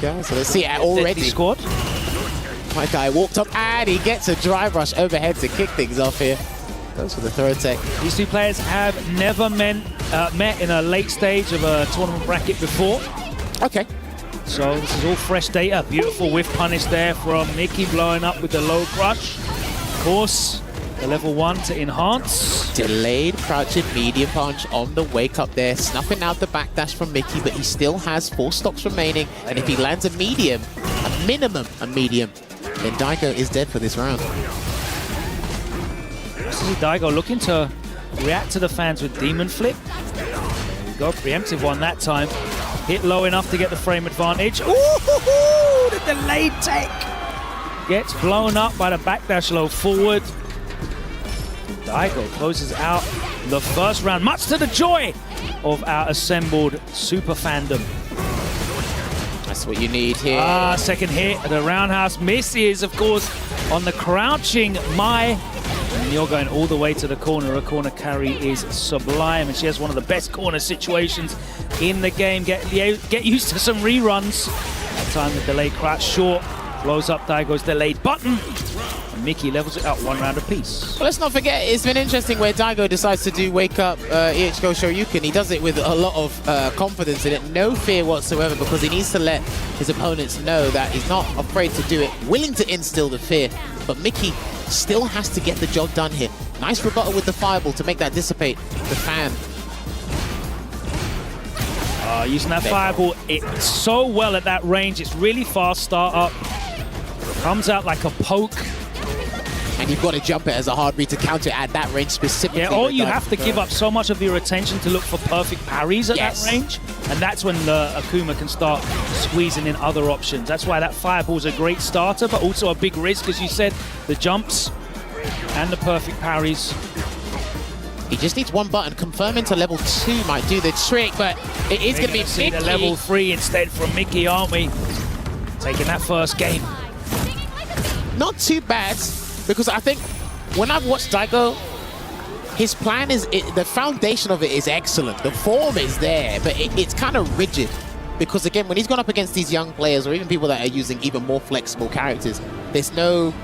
go. So let's see it already. Squad. My guy walked up and he gets a drive rush overhead to kick things off here. Goes for the throw tech. These two players have never met in a late stage of a tournament bracket before. Okay. So this is all fresh data. Beautiful whiff punish there from Micky, blowing up with the low crush. Of course, the level 1 to enhance. Delayed crouching medium punch on the wake up there, snuffing out the backdash from Micky, but he still has 4 stocks remaining. And if he lands a medium, a minimum a medium, then Daigo is dead for this round. This is Daigo looking to react to the fans with Demon Flip. There we go, preemptive one that time. Hit low enough to get the frame advantage. Ooh, the delayed tech gets blown up by the backdash low forward. Daigo closes out the first round, much to the joy of our assembled super fandom. That's what you need here. Second hit, the roundhouse misses, of course, on the crouching Mai. And you're going all the way to the corner. A corner carry is sublime, and she has one of the best corner situations in the game. Get used to some reruns. That time the delayed crouch short, blows up Daigo's delayed button. And Micky levels it out 1 round apiece. Well, let's not forget, it's been interesting where Daigo decides to do wake up EHGO Shoryuken. He does it with a lot of confidence in it, no fear whatsoever, because he needs to let his opponents know that he's not afraid to do it, willing to instill the fear. But Micky still has to get the job done here. Nice rebuttal with the fireball to make that dissipate the fan. Using that fireball so well at that range. It's really fast start up. Comes out like a poke. And you've got to jump it as a hard read to counter it at that range specifically. Yeah, or you have to give up so much of your attention to look for perfect parries at that range. And that's when the Akuma can start squeezing in other options. That's why that fireball's a great starter, but also a big risk, as you said. The jumps and the perfect parries. He just needs 1 button. Confirming to level 2 might do the trick, but it is going to be Micky. The level 3 instead from Micky, aren't we? Taking that first game. Not too bad, because I think when I've watched Daigo, his plan is, the foundation of it is excellent. The form is there, but it's kind of rigid. Because again, when he's gone up against these young players, or even people that are using even more flexible characters, there's no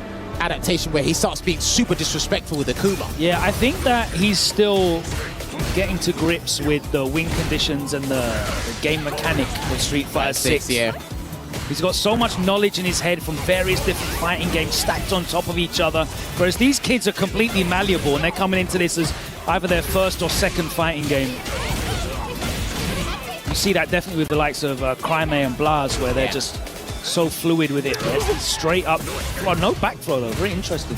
adaptation where he starts being super disrespectful with Akuma. Yeah, I think that he's still getting to grips with the win conditions and the game mechanic of Street Fighter 6. Yeah. He's got so much knowledge in his head from various different fighting games stacked on top of each other, whereas these kids are completely malleable and they're coming into this as either their first or second fighting game. You see that definitely with the likes of Cryme and Blas, where they're just so fluid with it. They're straight up. Well, no backthrow though, very interesting.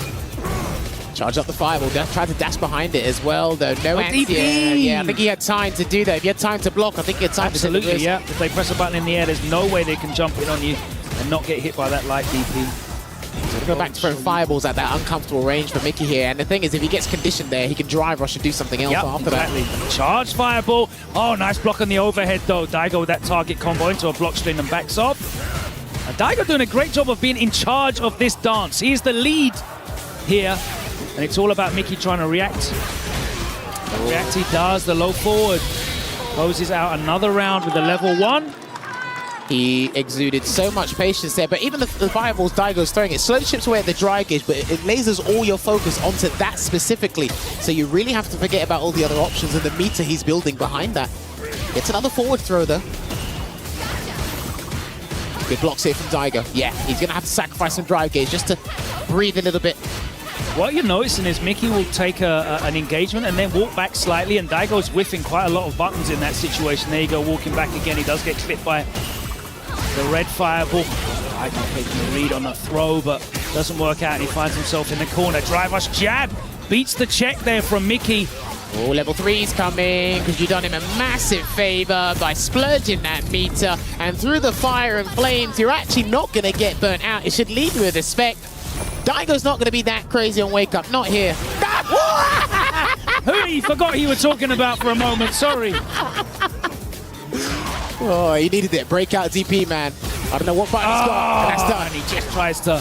Charge up the fireball, tried to dash behind it as well, though. No anti. Yeah, I think he had time to do that. If he had time to block, I think he had time to take the risk. Yeah. If they press a button in the air, there's no way they can jump in on you and not get hit by that light DP. So go back to throwing fireballs at that uncomfortable range for Micky here. And the thing is, if he gets conditioned there, he can drive rush and do something else after that. Charge fireball. Oh, nice block on the overhead, though. Daigo with that target combo into a block string and backs off. And Daigo doing a great job of being in charge of this dance. He is the lead here. And it's all about Micky trying to react. The react he does, the low forward. Closes out another round with a level 1. He exuded so much patience there, but even the fireballs Daigo's throwing, it slowly chips away at the dry gauge, but it lasers all your focus onto that specifically. So you really have to forget about all the other options and the meter he's building behind that. Gets another forward throw though. Good blocks here from Daigo. Yeah, he's going to have to sacrifice some drive gauge just to breathe a little bit. What you're noticing is Micky will take an engagement and then walk back slightly, and Daigo's whiffing quite a lot of buttons in that situation. There you go, walking back again. He does get clipped by the red fireball. Daigo taking a read on the throw, but doesn't work out, and he finds himself in the corner. Drive rush jab beats the check there from Micky. Oh, level 3's coming, because you've done him a massive favor by splurging that meter, and through the fire and flames, you're actually not going to get burnt out. It should leave you with respect. Daigo's not going to be that crazy on wake up, not here. Who you forgot you were talking about for a moment, sorry. Oh, he needed it. Breakout DP, man. I don't know what button he's got, and that's done. And he just tries to...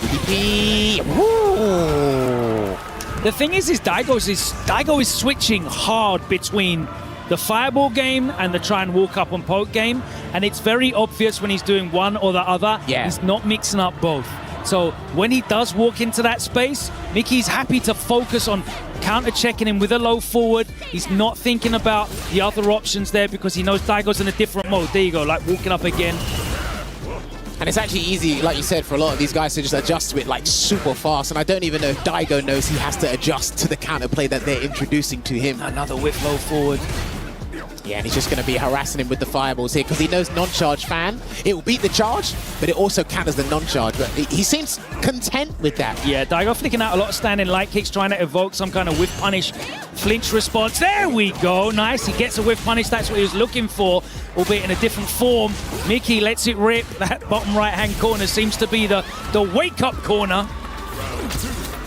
DP. Woo. The thing is Daigo is switching hard between the fireball game and the try and walk up and poke game, and it's very obvious when he's doing one or the other. Yeah. He's not mixing up both. So when he does walk into that space, Micky's happy to focus on counter-checking him with a low forward. He's not thinking about the other options there because he knows Daigo's in a different mode. There you go, like walking up again. And it's actually easy, like you said, for a lot of these guys to just adjust to it like super fast. And I don't even know if Daigo knows he has to adjust to the counterplay that they're introducing to him. Another whip low forward. Yeah, and he's just going to be harassing him with the fireballs here because he knows non-charge fan. It will beat the charge, but it also counters the non-charge. But he seems content with that. Yeah, Daigo flicking out a lot of standing light kicks, trying to evoke some kind of whip punish flinch response. There we go. Nice. He gets a whip punish. That's what he was looking for, albeit in a different form. Micky lets it rip. That bottom right-hand corner seems to be the wake-up corner.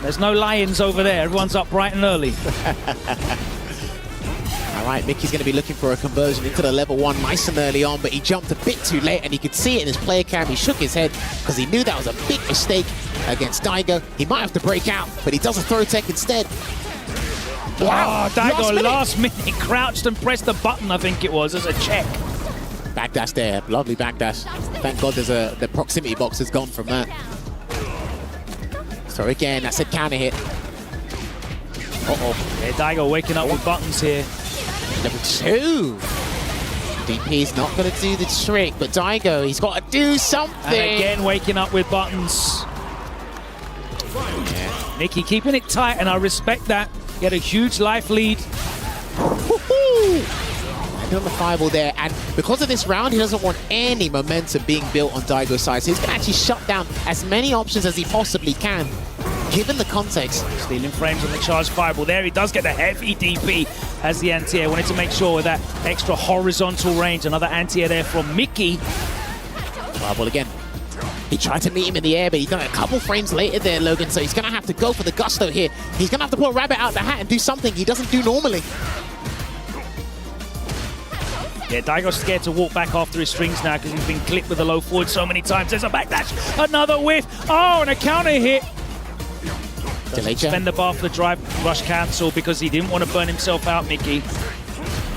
There's no lions over there. Everyone's up bright and early. All right, Micky's going to be looking for a conversion into the level 1 nice and early on, but he jumped a bit too late, and he could see it in his player cam. He shook his head because he knew that was a big mistake against Daigo. He might have to break out, but he does a throw tech instead. Wow, Daigo last minute crouched and pressed the button, I think it was, as a check. Backdash there, lovely backdash. Thank God the proximity box has gone from that. So again, that's a counter hit. Uh-oh. Yeah, Daigo waking up with buttons here. Level 2. DP's not going to do the trick, but Daigo, he's got to do something. And again, waking up with buttons. Yeah. Micky keeping it tight, and I respect that. He had a huge life lead. And on the fireball there, and because of this round, he doesn't want any momentum being built on Daigo's side, so he's going to actually shut down as many options as he possibly can, given the context. Stealing frames on the charged fireball there. He does get the heavy DP as the anti-air. Wanted to make sure with that extra horizontal range. Another anti-air there from Micky. Fireball again. He tried to meet him in the air, but he's done it a couple frames later there, Logan, so he's going to have to go for the gusto here. He's going to have to pull a rabbit out the hat and do something he doesn't do normally. Yeah, Daigo's scared to walk back after his strings now because he's been clipped with a low forward so many times. There's a backdash, another whiff. Oh, and a counter hit. Spend the bar for the drive rush cancel because he didn't want to burn himself out, Micky.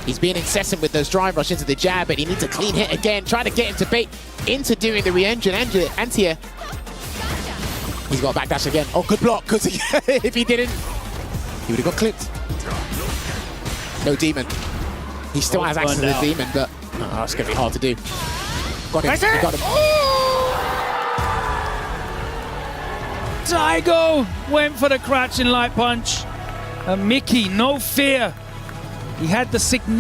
He's being incessant with those drive rush into the jab, but he needs a clean hit again, trying to get him to bait into doing the re-engine anti-air. He's got a backdash again. Oh, good block, because if he didn't, he would have got clipped. No demon. He still has access to the demon, but it's going to be hard to do. Got him. He got him. Daigo went for the crouching light punch. And Micky, no fear. He had the significant